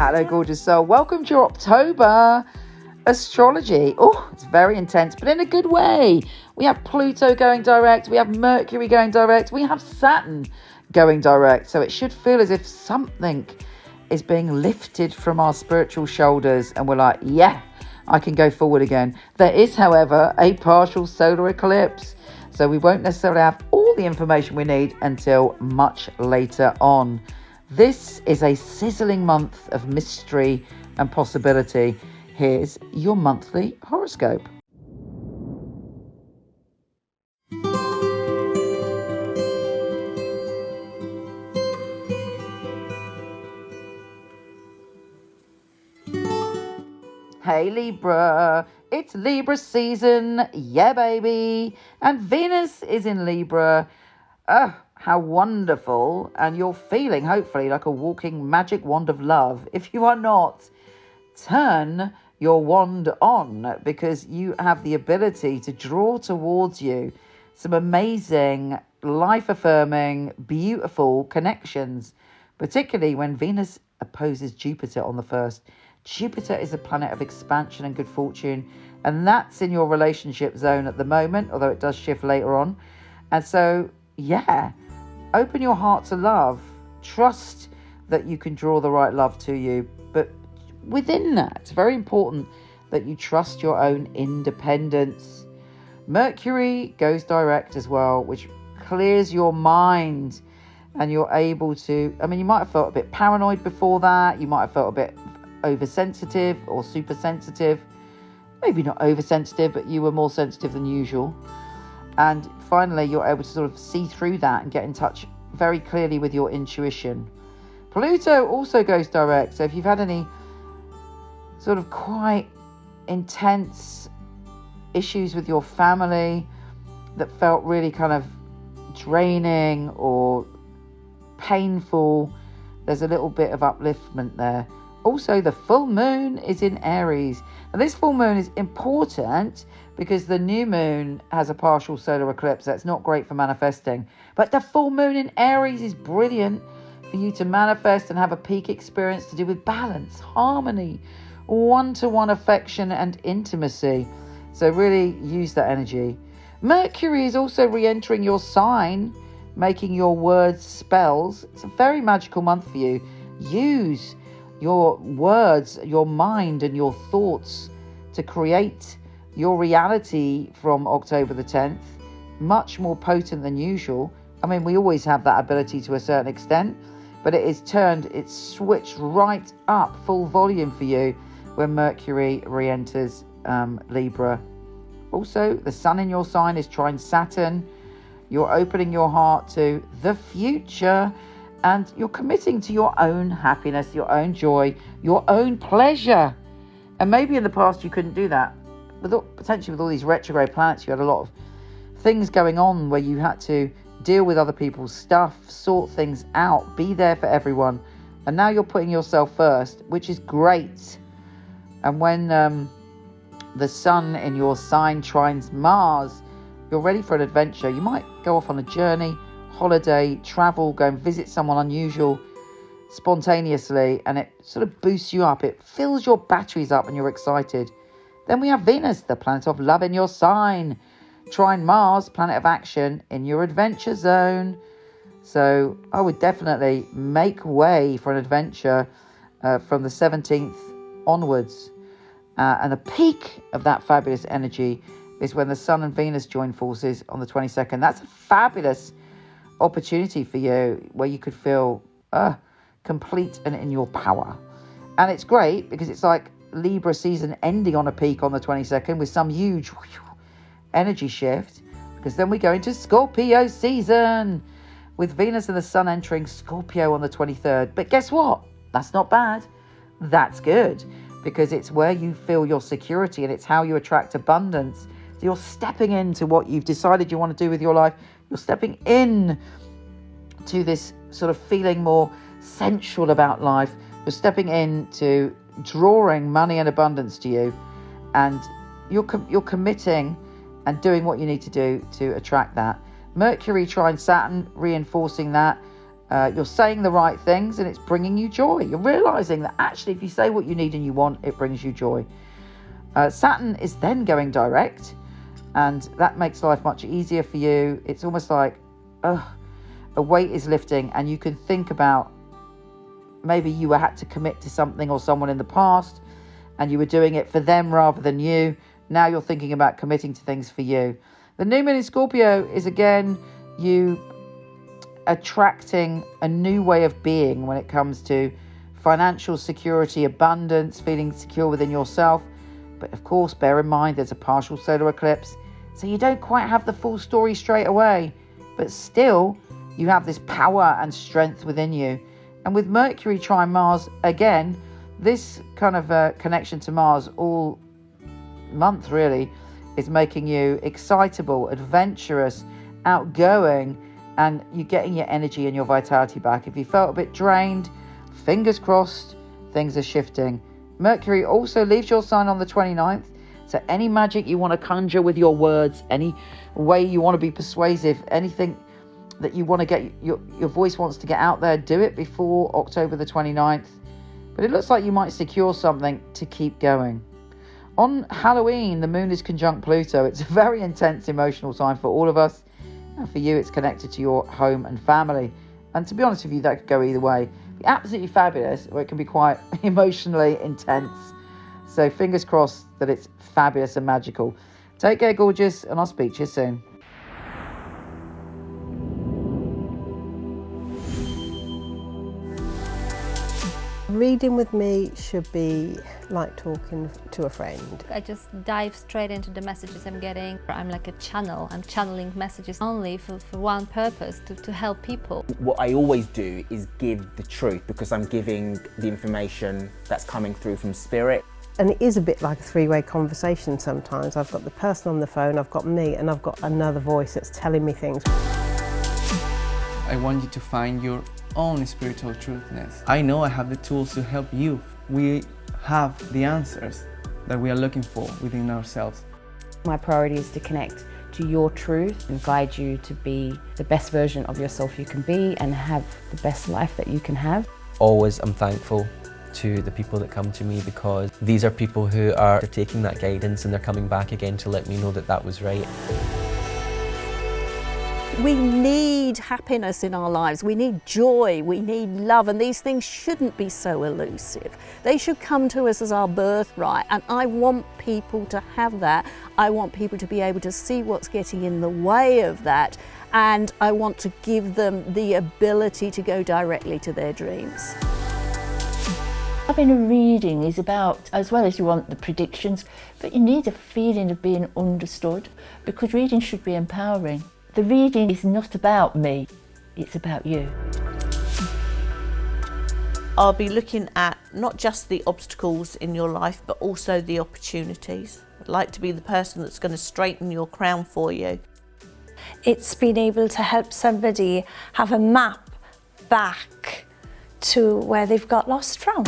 Hello, gorgeous soul. Welcome to your October astrology. Oh, it's very intense, but in a good way. We have Pluto going direct. We have Mercury going direct. We have Saturn going direct. So it should feel as if something is being lifted from our spiritual shoulders and we're like, yeah, I can go forward again. There is, however, a partial solar eclipse. So we won't necessarily have all the information we need until much later on. This is a sizzling month of mystery and possibility. Here's your monthly horoscope. Hey Libra, it's Libra season, yeah baby, and Venus is in Libra. How wonderful, and you're feeling hopefully like a walking magic wand of love. If you are not, turn your wand on, because you have the ability to draw towards you some amazing, life-affirming, beautiful connections, particularly when Venus opposes Jupiter on the 1st. Jupiter is a planet of expansion and good fortune, and that's in your relationship zone at the moment, although it does shift later on. And so, yeah, open your heart to love. Trust that you can draw the right love to you. But within that, it's very important that you trust your own independence. Mercury goes direct as well, which clears your mind, and you're able to, you might have felt a bit paranoid before that. You might have felt a bit oversensitive or super sensitive. Maybe not oversensitive, but you were more sensitive than usual. And finally, you're able to sort of see through that and get in touch very clearly with your intuition. Pluto also goes direct. So if you've had any sort of quite intense issues with your family that felt really kind of draining or painful, there's a little bit of upliftment there. Also, the full moon is in Aries. And this full moon is important because the new moon has a partial solar eclipse. That's not great for manifesting. But the full moon in Aries is brilliant for you to manifest and have a peak experience to do with balance, harmony, one-to-one affection and intimacy. So really use that energy. Mercury is also re-entering your sign, making your words spells. It's a very magical month for you. Use your words, your mind and your thoughts to create your reality from October the 10th. Much more potent than usual. We always have that ability to a certain extent, but it's switched right up full volume for you when Mercury re-enters Libra. Also, the sun in your sign is trine Saturn. You're opening your heart to the future, and you're committing to your own happiness, your own joy, your own pleasure. And maybe in the past you couldn't do that. Potentially with all these retrograde planets, you had a lot of things going on where you had to deal with other people's stuff, sort things out, be there for everyone. And now you're putting yourself first, which is great. And when the sun in your sign trines Mars, you're ready for an adventure. You might go off on a journey, holiday, travel, go and visit someone unusual spontaneously, and it sort of boosts you up. It fills your batteries up and you're excited. Then we have Venus, the planet of love in your sign, trine Mars, planet of action in your adventure zone. So I would definitely make way for an adventure from the 17th onwards. And the peak of that fabulous energy is when the Sun and Venus join forces on the 22nd. That's a fabulous opportunity for you where you could feel complete and in your power. And it's great because it's like Libra season ending on a peak on the 22nd with some huge energy shift, because then we go into Scorpio season with Venus and the Sun entering Scorpio on the 23rd. But guess what? That's not bad. That's good, because it's where you feel your security and it's how you attract abundance. So you're stepping into what you've decided you want to do with your life. You're stepping in to this sort of feeling more sensual about life. You're stepping into drawing money and abundance to you, and you're committing and doing what you need to do to attract that. Mercury trine Saturn, reinforcing that. You're saying the right things and it's bringing you joy. You're realizing that actually if you say what you need and you want, it brings you joy. Saturn is then going direct, and that makes life much easier for you. It's almost like a weight is lifting, and you can think about maybe you had to commit to something or someone in the past and you were doing it for them rather than you. Now you're thinking about committing to things for you. The new moon in Scorpio is again you attracting a new way of being when it comes to financial security, abundance, feeling secure within yourself. But of course, bear in mind there's a partial solar eclipse, so you don't quite have the full story straight away, but still you have this power and strength within you. And with Mercury trine Mars, again, this kind of connection to Mars all month really is making you excitable, adventurous, outgoing, and you're getting your energy and your vitality back. If you felt a bit drained, fingers crossed, things are shifting. Mercury also leaves your sign on the 29th, so any magic you want to conjure with your words, any way you want to be persuasive, anything that you want to get, your voice wants to get out there, do it before October the 29th. But it looks like you might secure something to keep going. On Halloween, the moon is conjunct Pluto. It's a very intense emotional time for all of us. And for you, it's connected to your home and family. And to be honest with you, that could go either way. It can be absolutely fabulous, or it can be quite emotionally intense. So fingers crossed that it's fabulous and magical. Take care, gorgeous, and I'll speak to you soon. Reading with me should be like talking to a friend. I just dive straight into the messages I'm getting. I'm like a channel. I'm channeling messages only for one purpose, to help people. What I always do is give the truth, because I'm giving the information that's coming through from spirit. And it is a bit like a three-way conversation sometimes. I've got the person on the phone, I've got me, and I've got another voice that's telling me things. I want you to find your own spiritual truthness. I know I have the tools to help you. We have the answers that we are looking for within ourselves. My priority is to connect to your truth and guide you to be the best version of yourself you can be and have the best life that you can have. Always I'm thankful to the people that come to me, because these are people who are taking that guidance and they're coming back again to let me know that that was right. We need happiness in our lives, we need joy, we need love, and these things shouldn't be so elusive. They should come to us as our birthright, and I want people to have that. I want people to be able to see what's getting in the way of that, and I want to give them the ability to go directly to their dreams. Having a reading is about, as well as you want the predictions, but you need a feeling of being understood, because reading should be empowering. The reading is not about me, it's about you. I'll be looking at not just the obstacles in your life, but also the opportunities. I'd like to be the person that's going to straighten your crown for you. It's being able to help somebody have a map back to where they've got lost from.